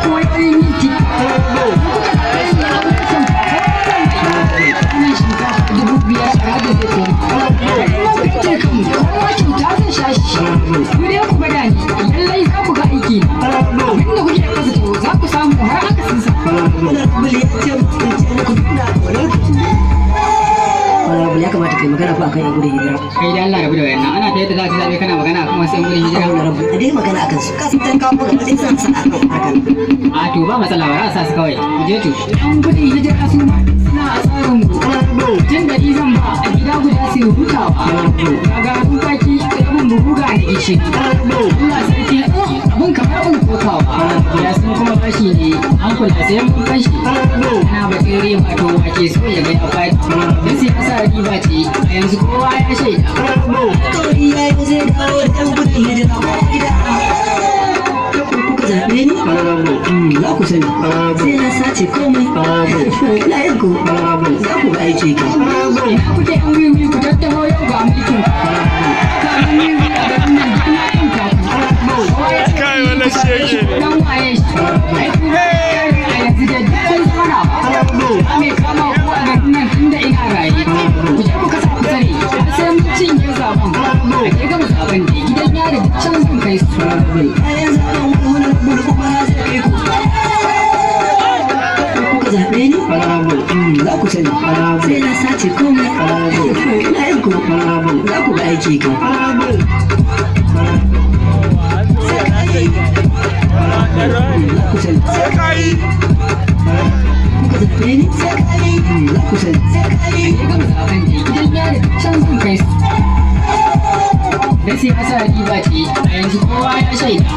koyon yin tiki wannan shinkafa 5,000 a hada da ta kuke kan kowa kyauta zan sha shi ku dai ku bada ni lallai za ku ga aiki abinda kuke kasa to za ku samu har aka sun sa ya kamata kai magana ko akan yan gudun hijira. Kai da Allah rabu da wayannan ana ta yadda za ta zabe kana magana akan wasu yan gudun hijira. Allah rabu a dai magana akan su kasu tan kawo ga mutum san san akan a to ba matsala ba za a sa su kawai ku je to yan gudun hijira su ma suna a tsarin mu tun da zan ba a gida guda su hutawa kaga kun kaki abin buga da ishi Allah sarki abun kamar abun kokawa ya sun kuma bashi ne an kula sai mun bashi ana bakin riba to ake so ya ga ya faɗi dan sai asa riba ce a yanzu kowa ya shaida kawai ya yi zai dawo da yan gudun hijira ko gida kuka zaɓe ni za ku sani sai na sace komai na yanku za ku ga aiki ka ina kuke yan wiwi ku tattaho yau ga mulkin kanan wiwi a garin nan duk na yin kaku kai wannan shege ne dan waye shi ai ku a yanzu da duk kun fara ba me kama ku a garin nan tunda ina raye ku je ku kasa ku sani sai mun cinye zaben a ke gama zaben ne gidan yari duk can zan kai su a yanzu an wani rabu kuma zai kai ku kuka zaɓe ni za ku sani sai na sace komai na yanku za ku ga aiki ka da sai asa riba ce a yanzu kowa ya shaida